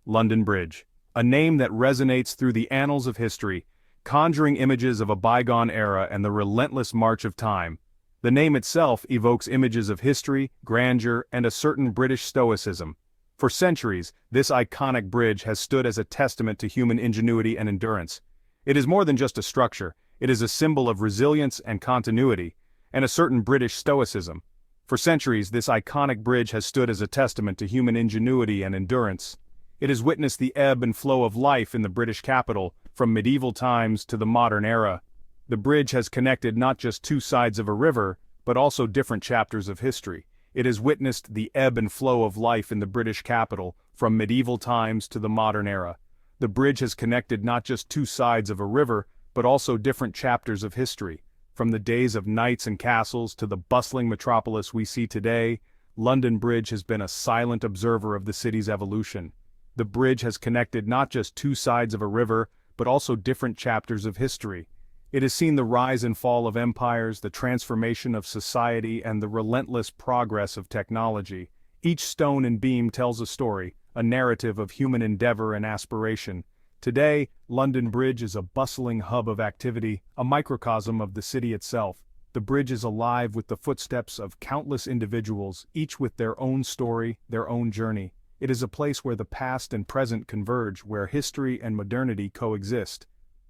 London Bridge. A name that resonates through the annals of history, conjuring images of a bygone era and the relentless march of time. The name itself evokes images of history, grandeur, and a certain British stoicism. For centuries, this iconic bridge has stood as a testament to human ingenuity and endurance. It is more than just a structure, it is a symbol of resilience and continuity, and a certain British stoicism. For centuries, this iconic bridge has stood as a testament to human ingenuity and endurance. It has witnessed the ebb and flow of life in the British capital, from medieval times to the modern era. The bridge has connected not just two sides of a river, but also different chapters of history. It has witnessed the ebb and flow of life in the British capital, from medieval times to the modern era. The bridge has connected not just two sides of a river, but also different chapters of history. From the days of knights and castles to the bustling metropolis we see today, London Bridge has been a silent observer of the city's evolution. The bridge has connected not just two sides of a river, but also different chapters of history. It has seen the rise and fall of empires, the transformation of society, and the relentless progress of technology. Each stone and beam tells a story, a narrative of human endeavor and aspiration. Today, London Bridge is a bustling hub of activity, a microcosm of the city itself. The bridge is alive with the footsteps of countless individuals, each with their own story, their own journey. It is a place where the past and present converge, where history and modernity coexist.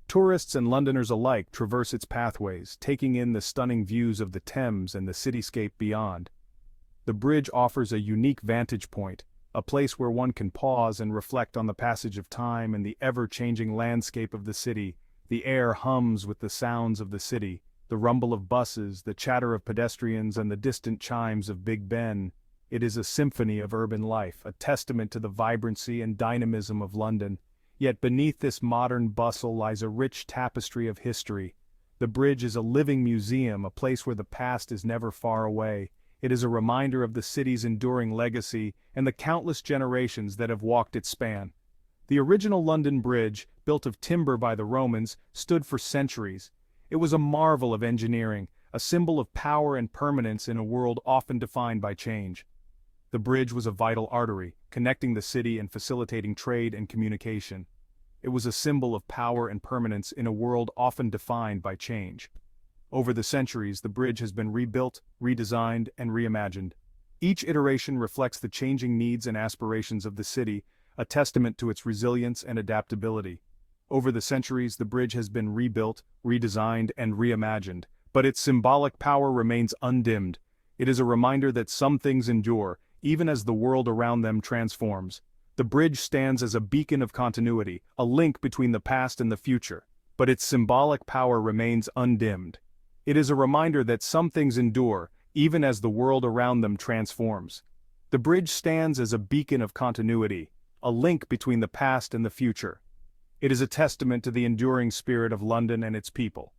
Tourists and Londoners alike traverse its pathways, taking in the stunning views of the Thames and the cityscape beyond. The bridge offers a unique vantage point, a place where one can pause and reflect on the passage of time and the ever-changing landscape of the city. The air hums with the sounds of the city, the rumble of buses, the chatter of pedestrians, and the distant chimes of Big Ben. It is a symphony of urban life, a testament to the vibrancy and dynamism of London. Yet beneath this modern bustle lies a rich tapestry of history. The bridge is a living museum, a place where the past is never far away. It is a reminder of the city's enduring legacy and the countless generations that have walked its span. The original London Bridge, built of timber by the Romans, stood for centuries. It was a marvel of engineering, a symbol of power and permanence in a world often defined by change. The bridge was a vital artery, connecting the city and facilitating trade and communication. It was a symbol of power and permanence in a world often defined by change. Over the centuries, the bridge has been rebuilt, redesigned, and reimagined. Each iteration reflects the changing needs and aspirations of the city, a testament to its resilience and adaptability. Over the centuries, the bridge has been rebuilt, redesigned, and reimagined, but its symbolic power remains undimmed. It is a reminder that some things endure, even as the world around them transforms. The bridge stands as a beacon of continuity, a link between the past and the future, but its symbolic power remains undimmed. It is a reminder that some things endure, even as the world around them transforms. The bridge stands as a beacon of continuity, a link between the past and the future. It is a testament to the enduring spirit of London and its people.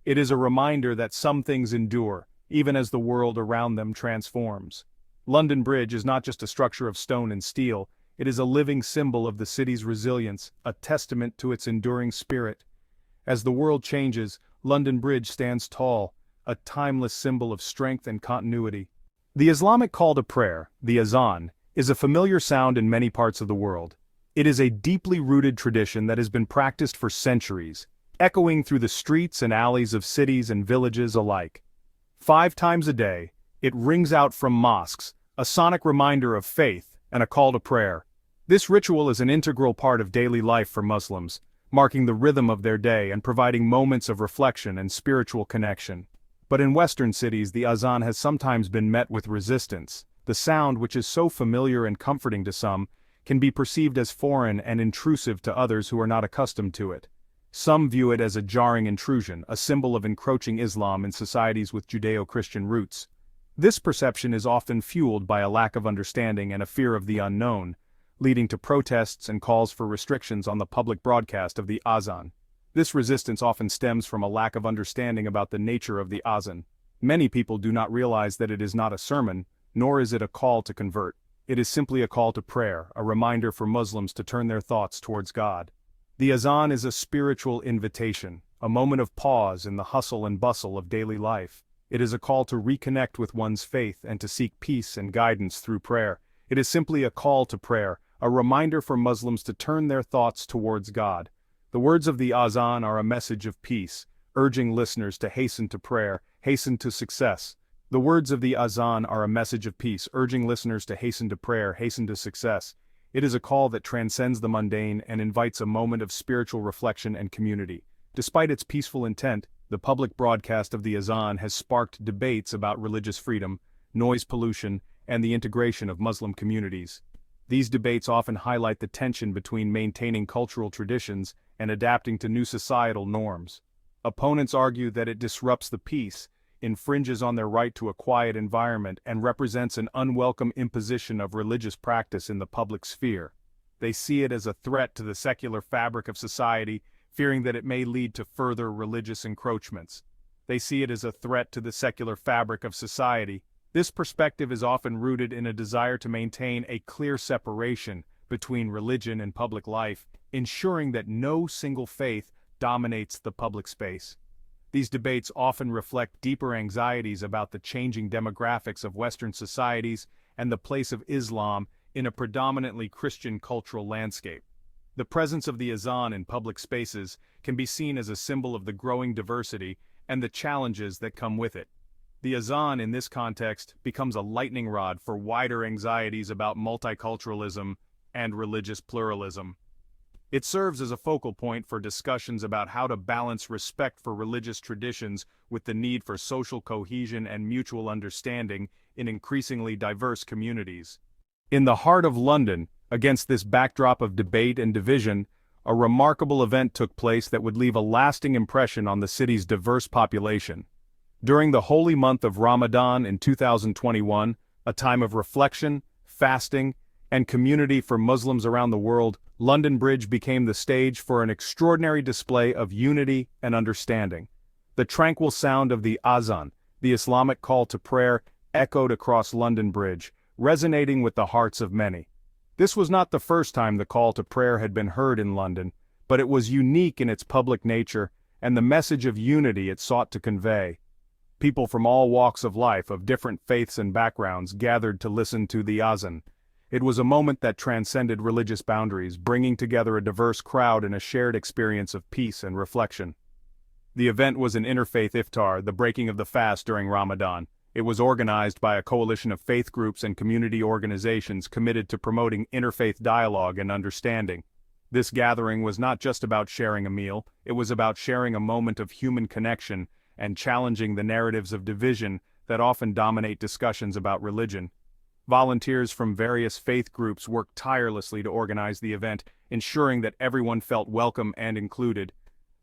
It is a reminder that some things endure, even as the world around them transforms. London Bridge is not just a structure of stone and steel, it is a living symbol of the city's resilience, a testament to its enduring spirit. As the world changes, London Bridge stands tall, a timeless symbol of strength and continuity. The Islamic call to prayer, the Azan, is a familiar sound in many parts of the world. It is a deeply rooted tradition that has been practiced for centuries, echoing through the streets and alleys of cities and villages alike. 5 times a day, it rings out from mosques, a sonic reminder of faith and a call to prayer. This ritual is an integral part of daily life for Muslims, marking the rhythm of their day and providing moments of reflection and spiritual connection. But in Western cities, the Azan has sometimes been met with resistance. The sound, which is so familiar and comforting to some, can be perceived as foreign and intrusive to others who are not accustomed to it. Some view it as a jarring intrusion, a symbol of encroaching Islam in societies with Judeo-Christian roots. This perception is often fueled by a lack of understanding and a fear of the unknown, leading to protests and calls for restrictions on the public broadcast of the Azan. This resistance often stems from a lack of understanding about the nature of the Azan. Many people do not realize that it is not a sermon, nor is it a call to convert. It is simply a call to prayer, a reminder for Muslims to turn their thoughts towards God. The Azan is a spiritual invitation, a moment of pause in the hustle and bustle of daily life. It is a call to reconnect with one's faith and to seek peace and guidance through prayer. It is simply a call to prayer, a reminder for Muslims to turn their thoughts towards God. The words of the Azan are a message of peace, urging listeners to hasten to prayer, hasten to success. The words of the Azan are a message of peace, urging listeners to hasten to prayer, hasten to success. It is a call that transcends the mundane and invites a moment of spiritual reflection and community. Despite its peaceful intent, the public broadcast of the Azan has sparked debates about religious freedom, noise pollution, and the integration of Muslim communities. These debates often highlight the tension between maintaining cultural traditions and adapting to new societal norms. Opponents argue that it disrupts the peace, infringes on their right to a quiet environment, and represents an unwelcome imposition of religious practice in the public sphere. They see it as a threat to the secular fabric of society, fearing that it may lead to further religious encroachments. They see it as a threat to the secular fabric of society. This perspective is often rooted in a desire to maintain a clear separation between religion and public life, ensuring that no single faith dominates the public space. These debates often reflect deeper anxieties about the changing demographics of Western societies and the place of Islam in a predominantly Christian cultural landscape. The presence of the Azan in public spaces can be seen as a symbol of the growing diversity and the challenges that come with it. The Azan in this context becomes a lightning rod for wider anxieties about multiculturalism and religious pluralism. It serves as a focal point for discussions about how to balance respect for religious traditions with the need for social cohesion and mutual understanding in increasingly diverse communities. In the heart of London, against this backdrop of debate and division, a remarkable event took place that would leave a lasting impression on the city's diverse population. During the holy month of Ramadan in 2021, a time of reflection, fasting, and community for Muslims around the world, London Bridge became the stage for an extraordinary display of unity and understanding. The tranquil sound of the Azan, the Islamic call to prayer, echoed across London Bridge, resonating with the hearts of many. This was not the first time the call to prayer had been heard in London, but it was unique in its public nature and the message of unity it sought to convey. People from all walks of life, of different faiths and backgrounds, gathered to listen to the Azan. It was a moment that transcended religious boundaries, bringing together a diverse crowd in a shared experience of peace and reflection. The event was an interfaith iftar, the breaking of the fast during Ramadan. It was organized by a coalition of faith groups and community organizations committed to promoting interfaith dialogue and understanding. This gathering was not just about sharing a meal, it was about sharing a moment of human connection and challenging the narratives of division that often dominate discussions about religion. Volunteers from various faith groups worked tirelessly to organize the event, ensuring that everyone felt welcome and included.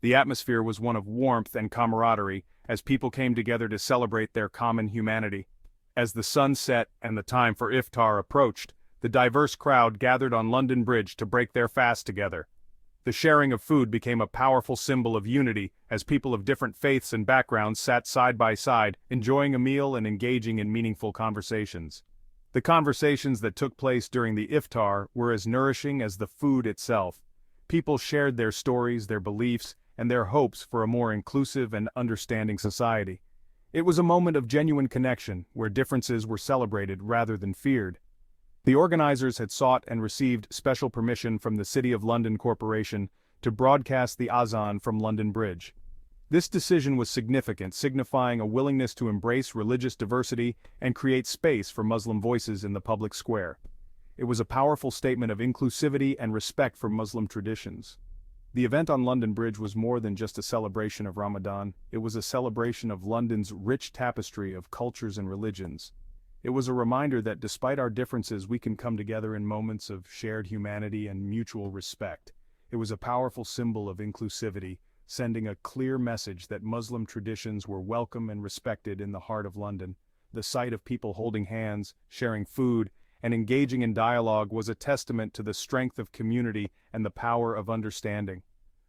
The atmosphere was one of warmth and camaraderie, as people came together to celebrate their common humanity. As the sun set and the time for iftar approached, the diverse crowd gathered on London Bridge to break their fast together. The sharing of food became a powerful symbol of unity, as people of different faiths and backgrounds sat side by side, enjoying a meal and engaging in meaningful conversations. The conversations that took place during the iftar were as nourishing as the food itself. People shared their stories, their beliefs, and their hopes for a more inclusive and understanding society. It was a moment of genuine connection, where differences were celebrated rather than feared. The organizers had sought and received special permission from the City of London Corporation to broadcast the Azan from London Bridge. This decision was significant, signifying a willingness to embrace religious diversity and create space for Muslim voices in the public square. It was a powerful statement of inclusivity and respect for Muslim traditions. The event on London Bridge was more than just a celebration of Ramadan, it was a celebration of London's rich tapestry of cultures and religions. It was a reminder that despite our differences we can come together in moments of shared humanity and mutual respect. It was a powerful symbol of inclusivity, sending a clear message that Muslim traditions were welcome and respected in the heart of London. The sight of people holding hands, sharing food, and engaging in dialogue was a testament to the strength of community and the power of understanding.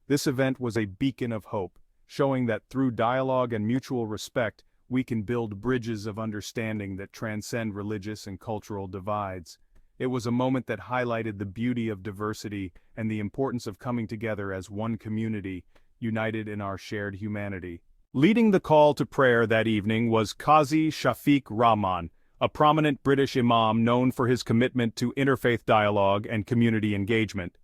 This event was a beacon of hope, showing that through dialogue and mutual respect, we can build bridges of understanding that transcend religious and cultural divides. It was a moment that highlighted the beauty of diversity and the importance of coming together as one community, united in our shared humanity. Leading the call to prayer that evening was Kazi Shafiqur Rahman, a prominent British imam known for his commitment to interfaith dialogue and community engagement.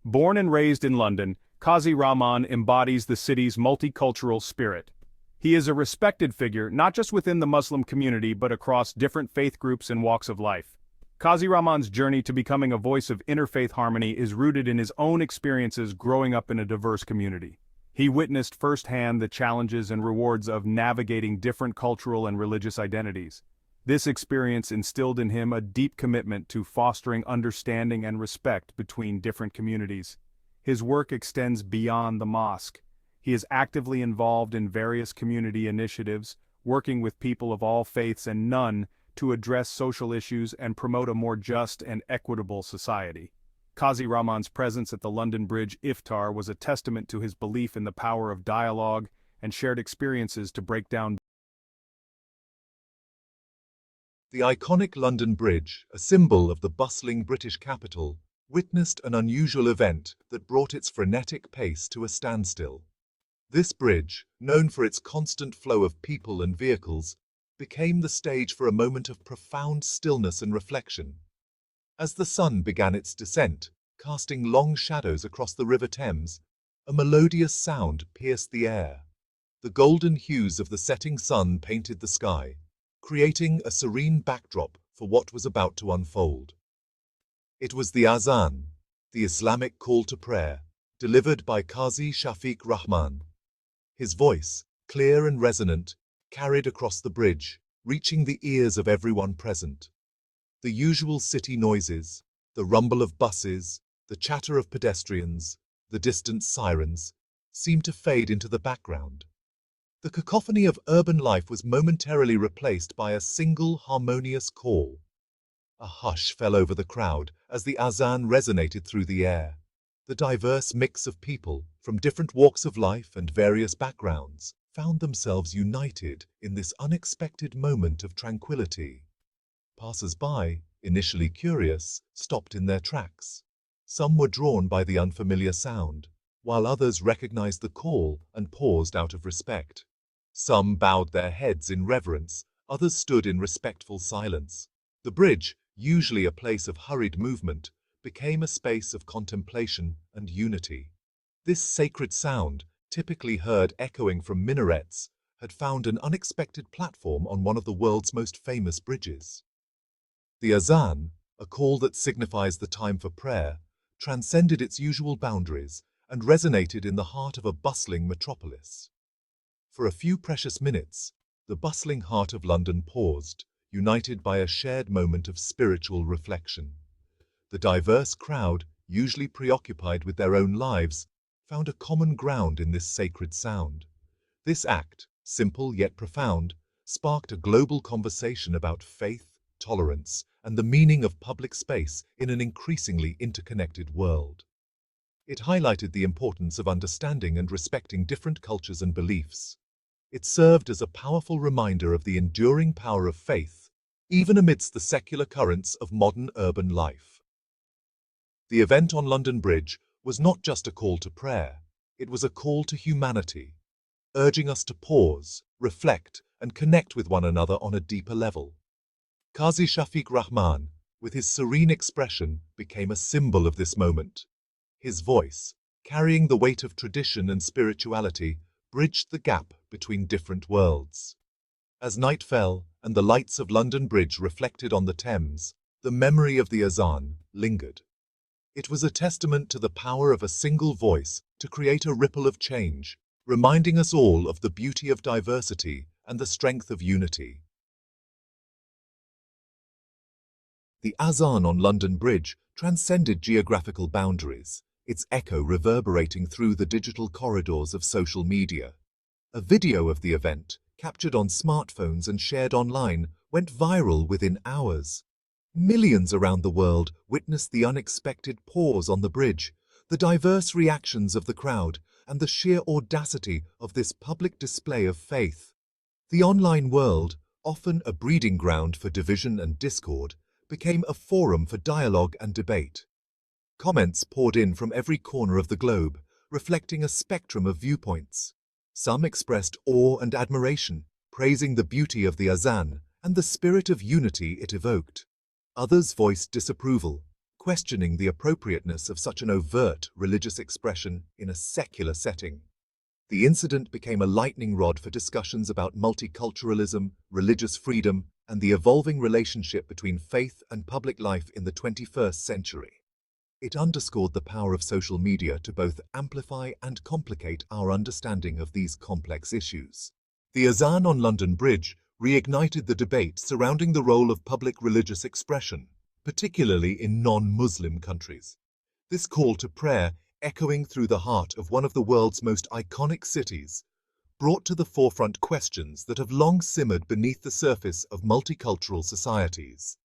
Born and raised in London, Kazi Rahman embodies the city's multicultural spirit. He is a respected figure not just within the Muslim community but across different faith groups and walks of life. Kazi Rahman's journey to becoming a voice of interfaith harmony is rooted in his own experiences growing up in a diverse community. He witnessed firsthand the challenges and rewards of navigating different cultural and religious identities. This experience instilled in him a deep commitment to fostering understanding and respect between different communities. His work extends beyond the mosque. He is actively involved in various community initiatives, working with people of all faiths and none to address social issues and promote a more just and equitable society. Kazi Rahman's presence at the London Bridge Iftar was a testament to his belief in the power of dialogue and shared experiences to break down. The iconic London Bridge, a symbol of the bustling British capital, witnessed an unusual event that brought its frenetic pace to a standstill. This bridge, known for its constant flow of people and vehicles, became the stage for a moment of profound stillness and reflection. As the sun began its descent, casting long shadows across the River Thames, a melodious sound pierced the air. The golden hues of the setting sun painted the sky, creating a serene backdrop for what was about to unfold. It was the Azan, the Islamic call to prayer, delivered by Kazi Shafiqur Rahman. His voice, clear and resonant, carried across the bridge, reaching the ears of everyone present. The usual city noises, the rumble of buses, the chatter of pedestrians, the distant sirens, seemed to fade into the background. The cacophony of urban life was momentarily replaced by a single harmonious call. A hush fell over the crowd as the Azan resonated through the air. The diverse mix of people from different walks of life and various backgrounds found themselves united in this unexpected moment of tranquility. Passers-by, initially curious, stopped in their tracks. Some were drawn by the unfamiliar sound, while others recognized the call and paused out of respect. Some bowed their heads in reverence, others stood in respectful silence. The bridge, usually a place of hurried movement, became a space of contemplation and unity. This sacred sound, typically heard echoing from minarets, had found an unexpected platform on one of the world's most famous bridges. The Azan, a call that signifies the time for prayer, transcended its usual boundaries and resonated in the heart of a bustling metropolis. For a few precious minutes, the bustling heart of London paused, united by a shared moment of spiritual reflection. The diverse crowd, usually preoccupied with their own lives, found a common ground in this sacred sound. This act, simple yet profound, sparked a global conversation about faith, tolerance, and the meaning of public space in an increasingly interconnected world. It highlighted the importance of understanding and respecting different cultures and beliefs. It served as a powerful reminder of the enduring power of faith, even amidst the secular currents of modern urban life. The event on London Bridge was not just a call to prayer, it was a call to humanity, urging us to pause, reflect, and connect with one another on a deeper level. Kazi Shafiqur Rahman, with his serene expression, became a symbol of this moment. His voice, carrying the weight of tradition and spirituality, bridged the gap between different worlds. As night fell and the lights of London Bridge reflected on the Thames, the memory of the Azan lingered. It was a testament to the power of a single voice to create a ripple of change, reminding us all of the beauty of diversity and the strength of unity. The Azan on London Bridge transcended geographical boundaries, its echo reverberating through the digital corridors of social media. A video of the event, captured on smartphones and shared online, went viral within hours. Millions around the world witnessed the unexpected pause on the bridge, the diverse reactions of the crowd, and the sheer audacity of this public display of faith. The online world, often a breeding ground for division and discord, became a forum for dialogue and debate. Comments poured in from every corner of the globe, reflecting a spectrum of viewpoints. Some expressed awe and admiration, praising the beauty of the Azan, and the spirit of unity it evoked. Others voiced disapproval, questioning the appropriateness of such an overt religious expression in a secular setting. The incident became a lightning rod for discussions about multiculturalism, religious freedom, and the evolving relationship between faith and public life in the 21st century. It underscored the power of social media to both amplify and complicate our understanding of these complex issues. The Azan on London Bridge reignited the debate surrounding the role of public religious expression, particularly in non-Muslim countries. This call to prayer, echoing through the heart of one of the world's most iconic cities, brought to the forefront questions that have long simmered beneath the surface of multicultural societies.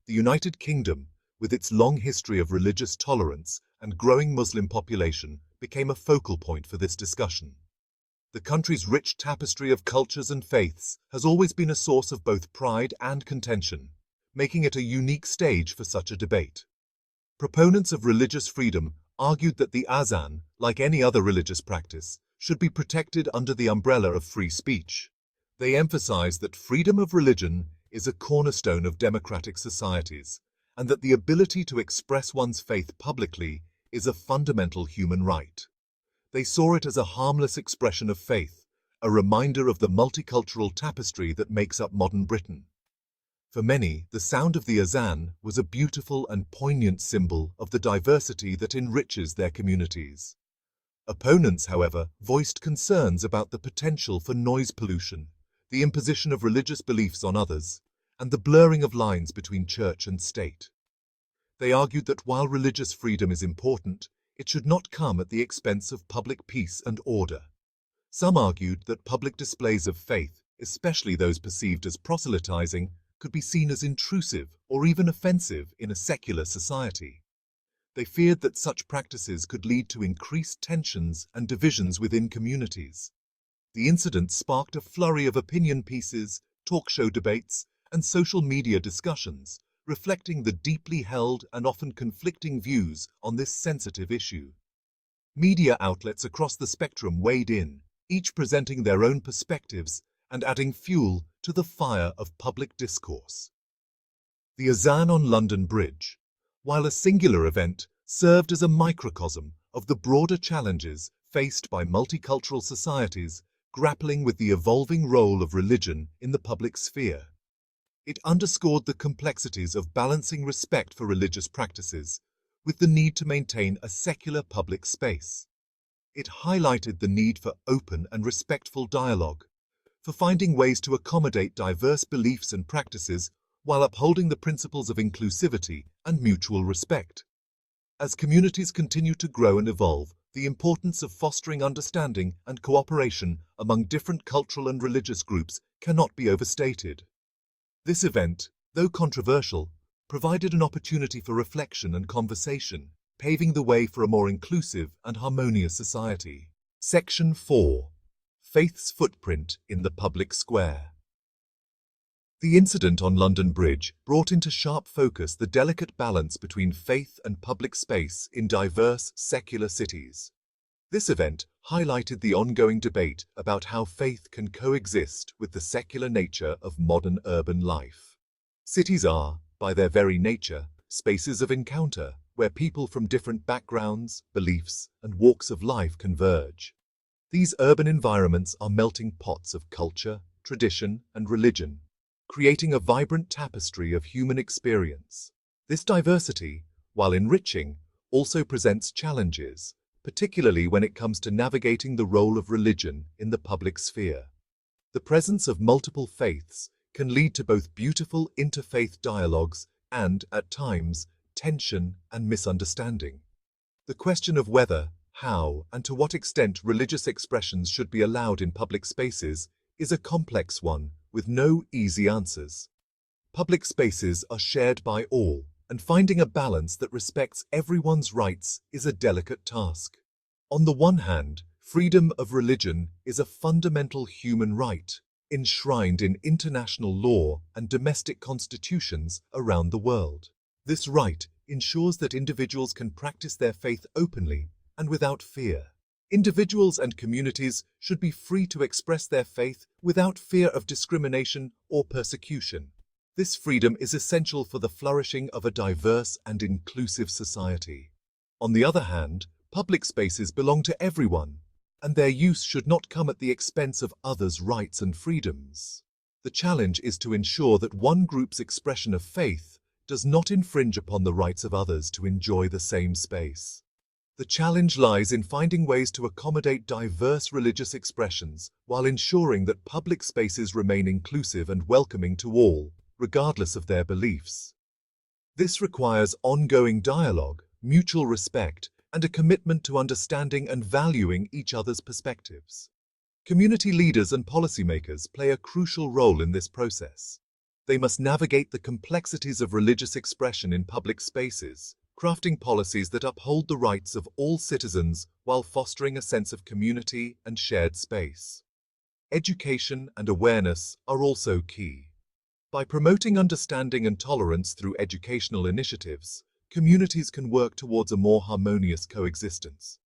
The United Kingdom, with its long history of religious tolerance and growing Muslim population, became a focal point for this discussion. The country's rich tapestry of cultures and faiths has always been a source of both pride and contention, making it a unique stage for such a debate. Proponents of religious freedom argued that the Azan, like any other religious practice, should be protected under the umbrella of free speech. They emphasized that freedom of religion is a cornerstone of democratic societies, and that the ability to express one's faith publicly is a fundamental human right. They saw it as a harmless expression of faith, a reminder of the multicultural tapestry that makes up modern Britain. For many, the sound of the Azan was a beautiful and poignant symbol of the diversity that enriches their communities. Opponents, however, voiced concerns about the potential for noise pollution, the imposition of religious beliefs on others, and the blurring of lines between church and state. They argued that while religious freedom is important, it should not come at the expense of public peace and order. Some argued that public displays of faith, especially those perceived as proselytizing, could be seen as intrusive or even offensive in a secular society. They feared that such practices could lead to increased tensions and divisions within communities. The incident sparked a flurry of opinion pieces, talk show debates, and social media discussions, reflecting the deeply held and often conflicting views on this sensitive issue. Media outlets across the spectrum weighed in, each presenting their own perspectives and adding fuel to the fire of public discourse. The Azan on London Bridge, while a singular event, served as a microcosm of the broader challenges faced by multicultural societies grappling with the evolving role of religion in the public sphere. It underscored the complexities of balancing respect for religious practices with the need to maintain a secular public space. It highlighted the need for open and respectful dialogue, for finding ways to accommodate diverse beliefs and practices while upholding the principles of inclusivity and mutual respect. As communities continue to grow and evolve, the importance of fostering understanding and cooperation among different cultural and religious groups cannot be overstated. This event, though controversial, provided an opportunity for reflection and conversation, paving the way for a more inclusive and harmonious society. Section 4. Faith's Footprint in the Public Square. The incident on London Bridge brought into sharp focus the delicate balance between faith and public space in diverse secular cities. This event highlighted the ongoing debate about how faith can coexist with the secular nature of modern urban life. Cities are, by their very nature, spaces of encounter where people from different backgrounds, beliefs, and walks of life converge. These urban environments are melting pots of culture, tradition, and religion, creating a vibrant tapestry of human experience. This diversity, while enriching, also presents challenges, particularly when it comes to navigating the role of religion in the public sphere. The presence of multiple faiths can lead to both beautiful interfaith dialogues and, at times, tension and misunderstanding. The question of whether, how, and to what extent religious expressions should be allowed in public spaces is a complex one with no easy answers. Public spaces are shared by all, and finding a balance that respects everyone's rights is a delicate task. On the one hand, freedom of religion is a fundamental human right, enshrined in international law and domestic constitutions around the world. This right ensures that individuals can practice their faith openly and without fear. Individuals and communities should be free to express their faith without fear of discrimination or persecution. This freedom is essential for the flourishing of a diverse and inclusive society. On the other hand, public spaces belong to everyone, and their use should not come at the expense of others' rights and freedoms. The challenge is to ensure that one group's expression of faith does not infringe upon the rights of others to enjoy the same space. The challenge lies in finding ways to accommodate diverse religious expressions while ensuring that public spaces remain inclusive and welcoming to all, regardless of their beliefs. This requires ongoing dialogue, mutual respect, and a commitment to understanding and valuing each other's perspectives. Community leaders and policymakers play a crucial role in this process. They must navigate the complexities of religious expression in public spaces, crafting policies that uphold the rights of all citizens while fostering a sense of community and shared space. Education and awareness are also key. By promoting understanding and tolerance through educational initiatives, communities can work towards a more harmonious coexistence.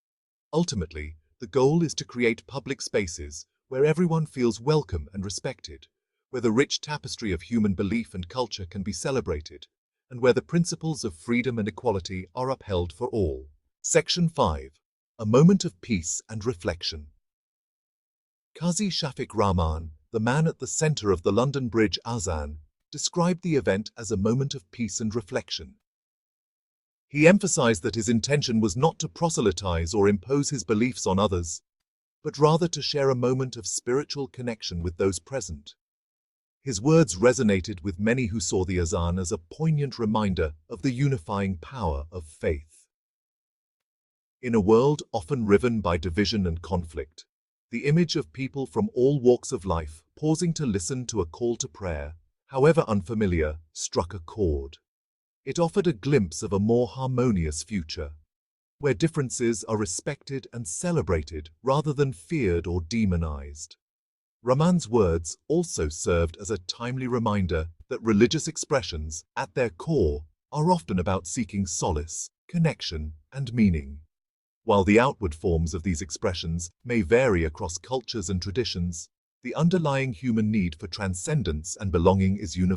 Ultimately, the goal is to create public spaces where everyone feels welcome and respected, where the rich tapestry of human belief and culture can be celebrated, and where the principles of freedom and equality are upheld for all. Section 5. A moment of peace and reflection. Kazi Shafiqur Rahman, the man at the center of the London Bridge Azan, described the event as a moment of peace and reflection. He emphasized that his intention was not to proselytize or impose his beliefs on others, but rather to share a moment of spiritual connection with those present. His words resonated with many who saw the Azan as a poignant reminder of the unifying power of faith. In a world often riven by division and conflict, the image of people from all walks of life pausing to listen to a call to prayer, however unfamiliar, struck a chord. It offered a glimpse of a more harmonious future, where differences are respected and celebrated rather than feared or demonized. Rahman's words also served as a timely reminder that religious expressions, at their core, are often about seeking solace, connection, and meaning. While the outward forms of these expressions may vary across cultures and traditions, the underlying human need for transcendence and belonging is universal.